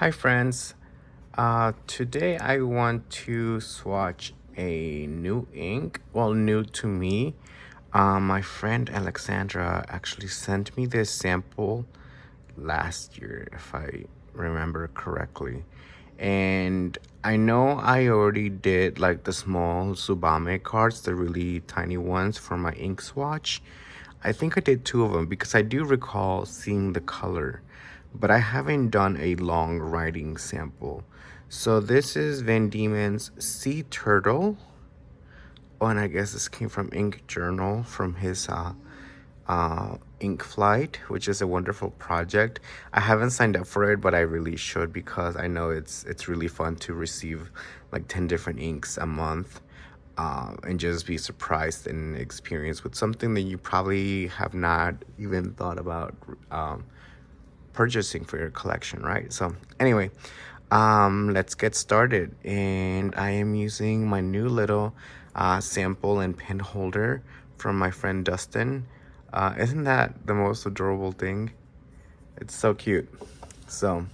Hi friends, today I want to swatch a new ink, well new to me. My friend Alexandra actually sent me this sample last year if I remember correctly. And I know I already did like the small Subame cards, the really tiny ones for my ink swatch. I think I did two of them because I do recall seeing the color, but I haven't done a long writing sample. So this is Van Dieman's Sea Turtle. Oh, and I guess this came from Ink Journal from his Ink Flight, which is a wonderful project. I haven't signed up for it, but I really should because I know it's really fun to receive like 10 different inks a month, and just be surprised and experience with something that you probably have not even thought about purchasing for your collection, right? So anyway, let's get started. And I am using my new little sample and pen holder from my friend Dustin. Isn't that the most adorable thing? It's so cute. So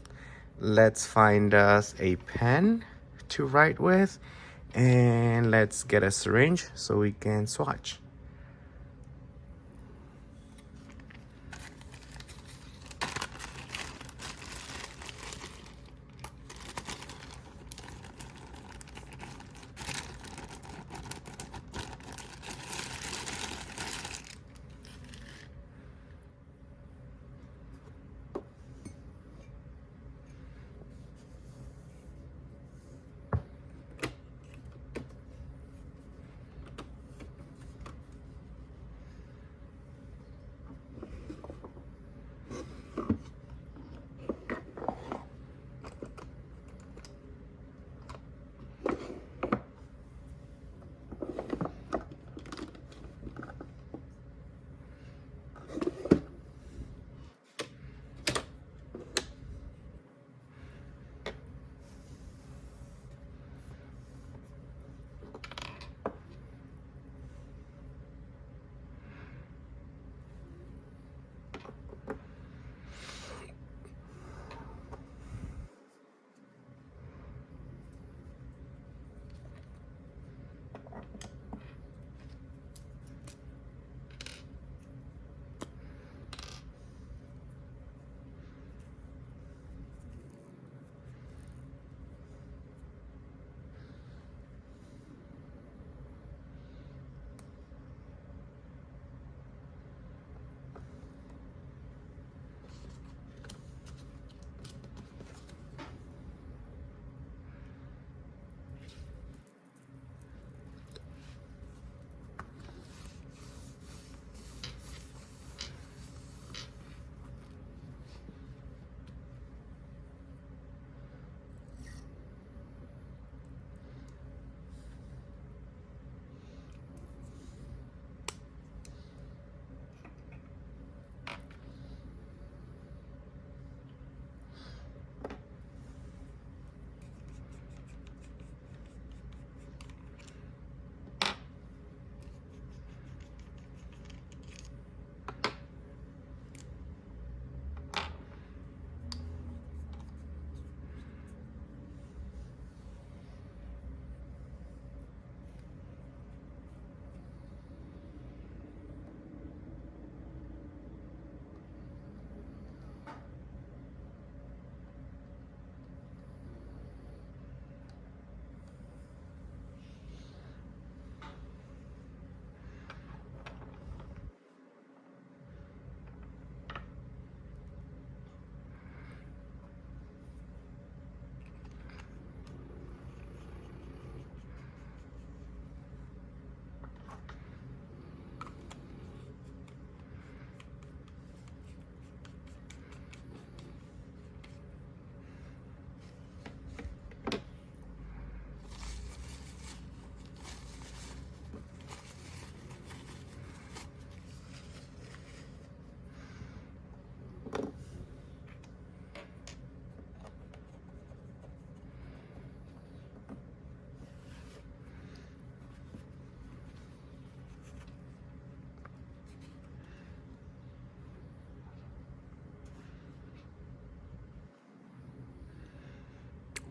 let's find us a pen to write with, and let's get a syringe so we can swatch.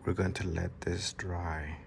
We're going to let this dry.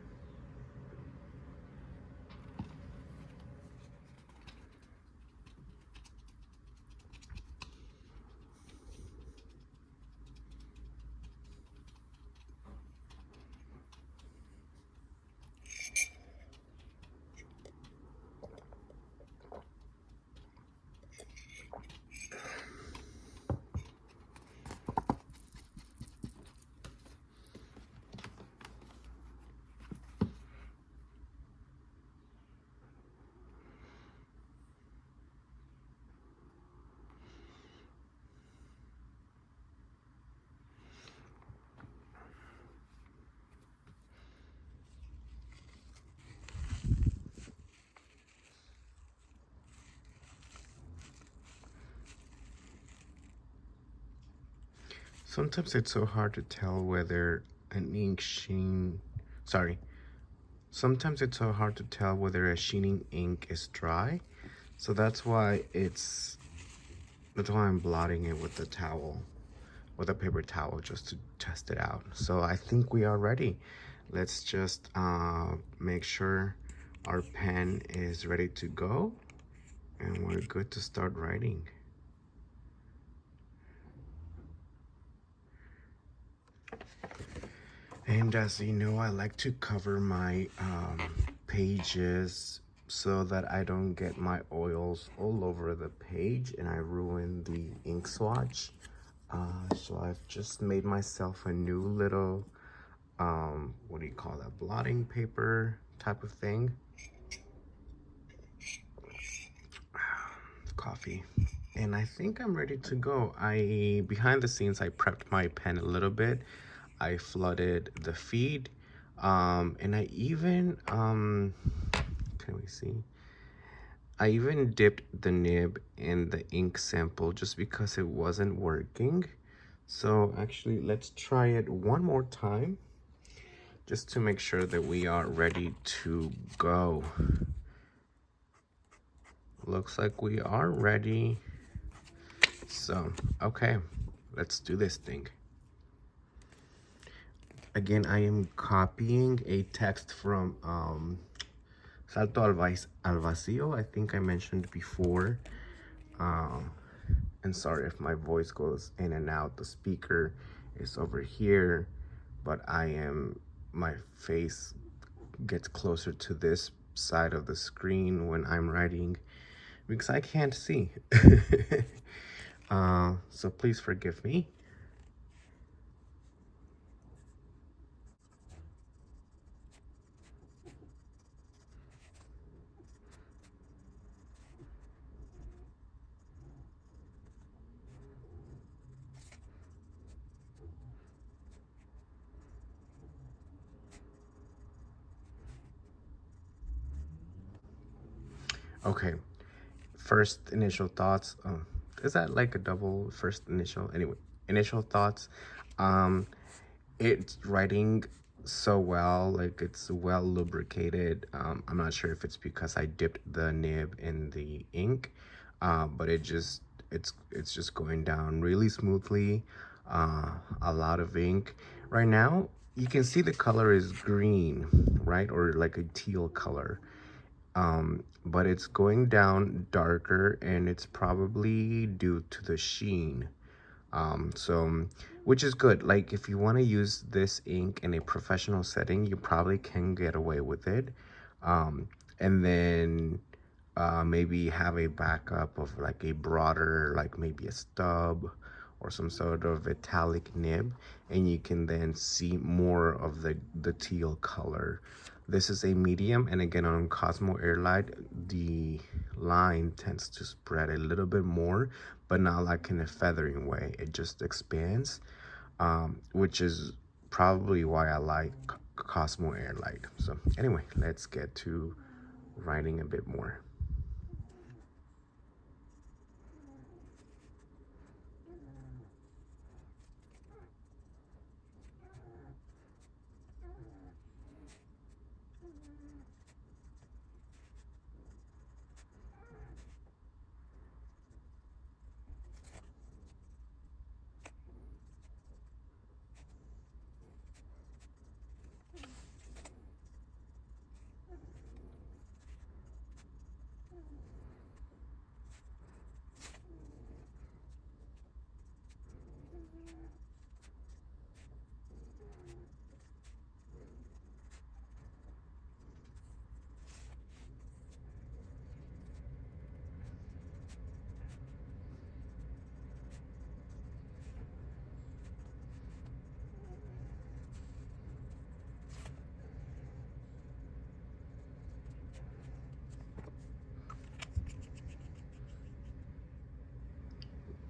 Sometimes it's so hard to tell whether an ink sheen, sorry, sometimes it's so hard to tell whether a sheening ink is dry. So that's why I'm blotting it with a towel, with a paper towel, just to test it out. So I think we are ready. Let's just make sure our pen is ready to go and we're good to start writing. And as you know, I like to cover my pages so that I don't get my oils all over the page and I ruin the ink swatch. So I've just made myself a new little, what do you call that, blotting paper type of thing. Coffee. And I think I'm ready to go. Behind the scenes, I prepped my pen a little bit. I flooded the feed, and I even, can we see? I even dipped the nib in the ink sample just because it wasn't working. So actually, let's try it one more time just to make sure that we are ready to go. Looks like we are ready. So, okay, let's do this thing. Again, I am copying a text from Salto al Vacío, I think I mentioned before. And sorry if my voice goes in and out. The speaker is over here, but my face gets closer to this side of the screen when I'm writing because I can't see. So please forgive me. Okay, first initial thoughts. Is that like a double first initial? Anyway, initial thoughts. It's writing so well, like it's well lubricated. I'm not sure if it's because I dipped the nib in the ink, but it's just going down really smoothly. A lot of ink. Right now, you can see the color is green, right? Or like a teal color. But it's going down darker and it's probably due to the sheen. Which is good. Like if you want to use this ink in a professional setting, you probably can get away with it. And then maybe have a backup of like a broader, like maybe a stub or some sort of metallic nib, and you can then see more of the teal color. This is a medium, and again on Cosmo Airlight, the line tends to spread a little bit more, but not like in a feathering way. It just expands, which is probably why I like Cosmo Airlight. So anyway, let's get to writing a bit more.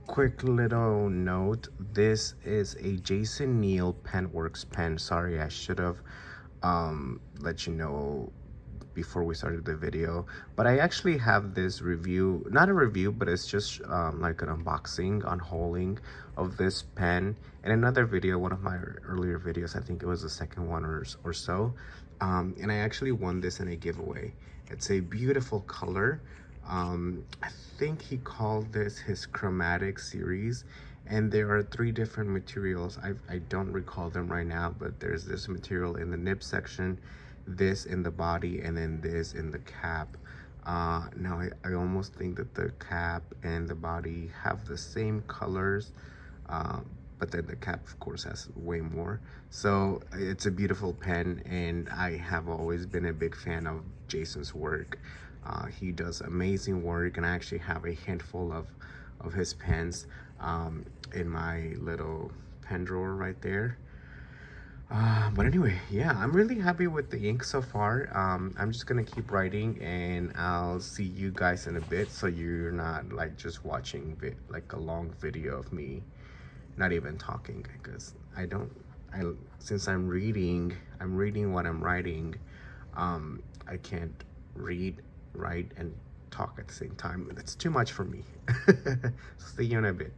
quick little note, this is a Jason Neal Penworks pen. Sorry, I should have let you know before we started the video, but I actually have this review, not a review, but it's just like an unboxing, unhauling of this pen in another video, one of my earlier videos. I think it was the second one or so, and I actually won this in a giveaway. It's a beautiful color. I think he called this his chromatic series, and there are 3 different materials. I don't recall them right now, but there's this material in the nib section, this in the body, and then this in the cap. Now I almost think that the cap and the body have the same colors, but then the cap of course has way more. So it's a beautiful pen, and I have always been a big fan of Jason's work. He does amazing work, and I actually have a handful of his pens in my little pen drawer right there. But anyway, yeah, I'm really happy with the ink so far. I'm just gonna keep writing, and I'll see you guys in a bit, so you're not like just watching like a long video of me not even talking, because since I'm reading what I'm writing. I can't read, write, and talk at the same time. That's too much for me. So see you in a bit.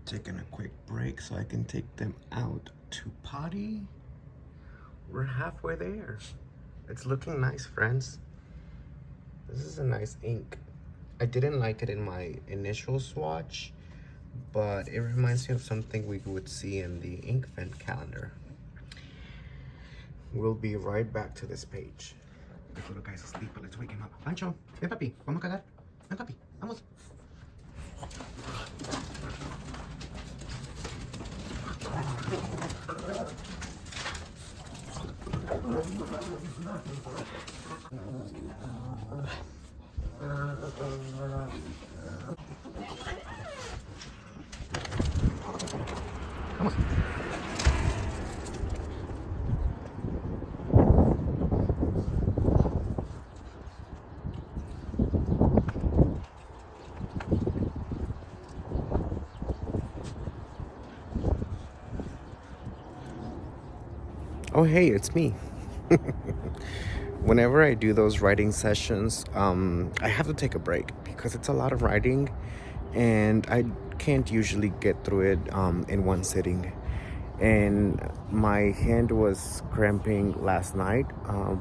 Taking a quick break so I can take them out to potty. We're halfway there. It's looking nice, friends. This is a nice ink. I didn't like it in my initial swatch, but it reminds me of something we would see in the ink vent calendar. We'll be right back to this page. This little guy's asleep, but let's wake him up. Pancho, ven papi, vamos a cagar. Ven papi, vamos. Vamos. Oh, hey, it's me. Whenever I do those writing sessions, I have to take a break because it's a lot of writing, and I can't usually get through it in one sitting. And my hand was cramping last night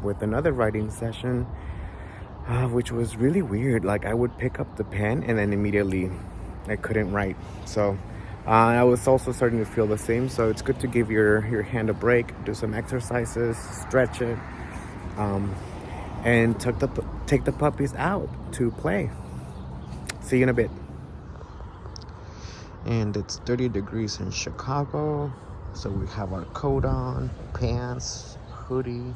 with another writing session, which was really weird. Like, I would pick up the pen and then immediately I couldn't write. So I was also starting to feel the same. So it's good to give your hand a break, do some exercises, stretch it. and take the puppies out to play. See you in a bit. And it's 30 degrees in Chicago, so we have our coat on, pants, hoodie,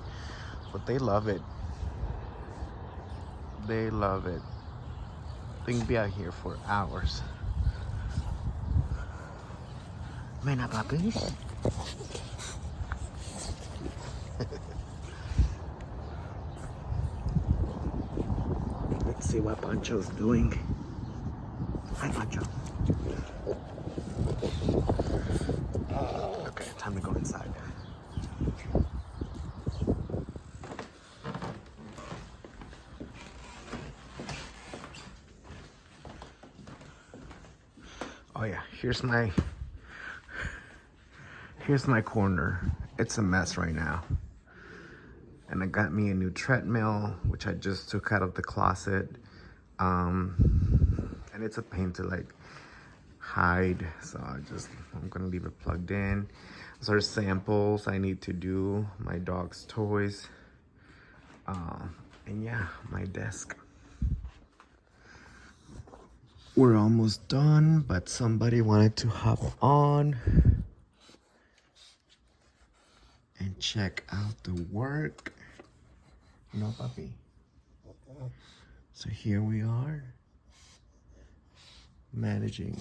but they love it. They love it. They can be out here for hours. Mena puppies. Let's see what Pancho's doing. Hi, Pancho. Okay, time to go inside. Oh yeah, here's my corner. It's a mess right now. And I got me a new treadmill, which I just took out of the closet. And it's a pain to like hide, so I'm gonna leave it plugged in. Those are samples I need to do, my dog's toys. And yeah, my desk. We're almost done, but somebody wanted to hop on and check out the work. No, puppy. So here we are, managing.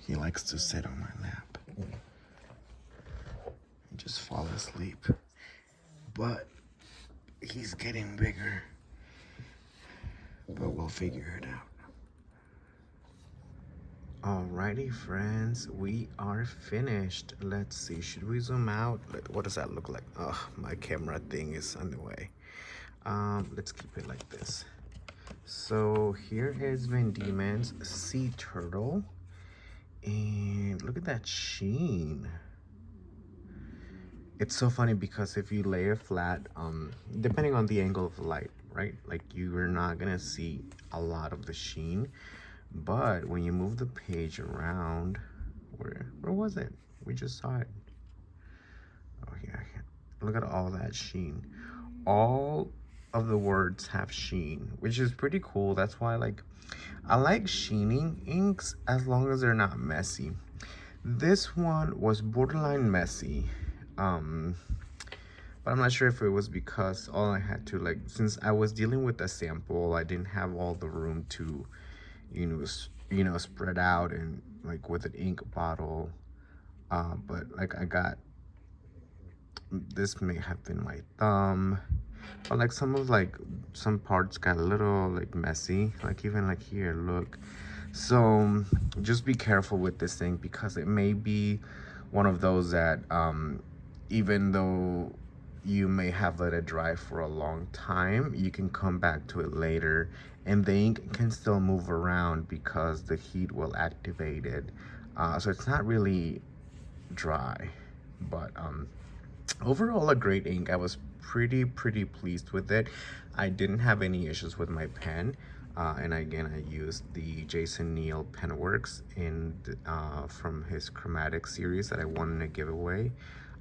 He likes to sit on my lap and just fall asleep. But he's getting bigger. But we'll figure it out. Alrighty, friends, we are finished. Let's see, should we zoom out? What does that look like? Oh, my camera thing is on the way. Let's keep it like this. So here is Van Dieman's Sea Turtle. And look at that sheen. It's so funny because if you lay it flat, depending on the angle of the light, right? Like you're not gonna see a lot of the sheen. But when you move the page around, where was it? We just saw it. Oh yeah, look at all that sheen. All of the words have sheen, which is pretty cool. That's why I like sheening inks as long as they're not messy. This one was borderline messy. But I'm not sure if it was because all I had to since I was dealing with a sample, I didn't have all the room to you know, spread out and with an ink bottle. But I got, this may have been my thumb, but some parts got a little messy, even here, look. So just be careful with this thing because it may be one of those that even though you may have let it dry for a long time, you can come back to it later and the ink can still move around because the heat will activate it. So it's not really dry, but overall a great ink. I was pretty pleased with it. I didn't have any issues with my pen. And again, I used the Jason Neal Penworks from his Chromatic series that I won in a giveaway.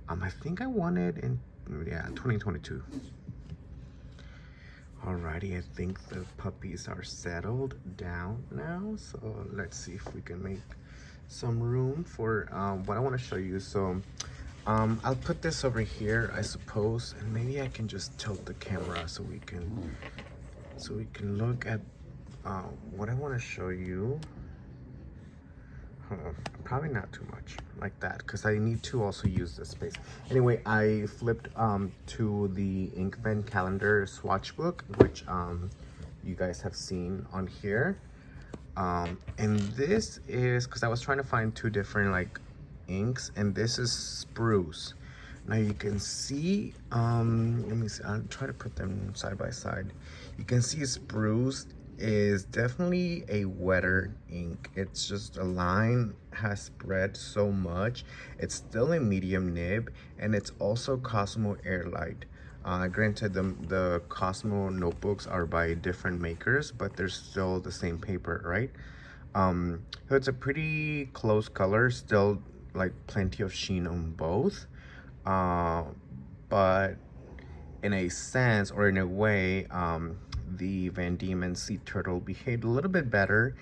I think I won it in 2022. Alrighty, I think the puppies are settled down now, so let's see if we can make some room for what I want to show you. So I'll put this over here, I suppose, and maybe I can just tilt the camera so we can look at what I want to show you. Probably not too much like that because I need to also use this space. Anyway, I flipped to the Inkpen calendar swatch book, which you guys have seen on here. And this is because I was trying to find two different inks, and this is spruce. Now you can see, let me see, I'll try to put them side by side. You can see spruce is definitely a wetter ink. It's just a line has spread so much. It's still a medium nib, and it's also Cosmo Airlight. Granted, the Cosmo notebooks are by different makers, but they're still the same paper, right? So it's a pretty close color, still like plenty of sheen on both. Uh, but in a sense or in a way, the Van Dieman Sea Turtle behaved a little bit better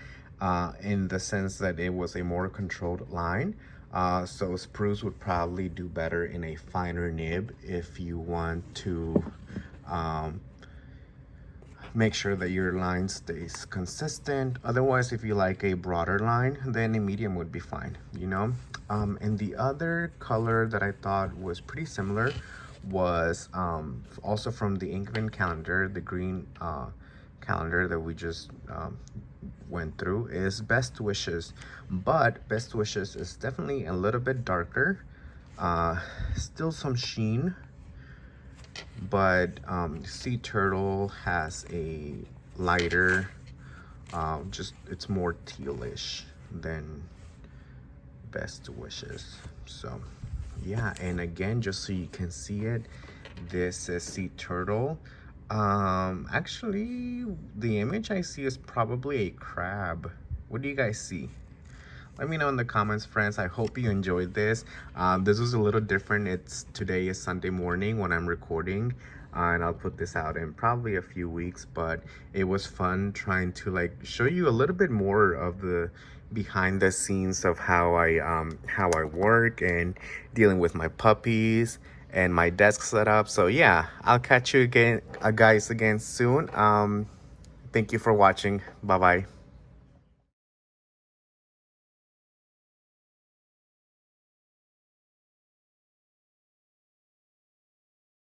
in the sense that it was a more controlled line. So Spruce would probably do better in a finer nib if you want to um, make sure that your line stays consistent. Otherwise, if you like a broader line, then a medium would be fine, you know? And the other color that I thought was pretty similar was also from the Inkman calendar, the green calendar that we just went through, is Best Wishes. But Best Wishes is definitely a little bit darker. Still some sheen, but Sea Turtle has a lighter, just it's more tealish than Best Wishes. So yeah, and again, just so you can see it, this is Sea Turtle. Actually, the image I see is probably a crab. What do you guys see? Let me know in the comments, friends. I hope you enjoyed this. This was a little different. Today is Sunday morning when I'm recording, and I'll put this out in probably a few weeks, but it was fun trying to like show you a little bit more of the behind the scenes of how I work and dealing with my puppies and my desk setup. So yeah, I'll catch you again, guys, again soon. Thank you for watching. Bye bye.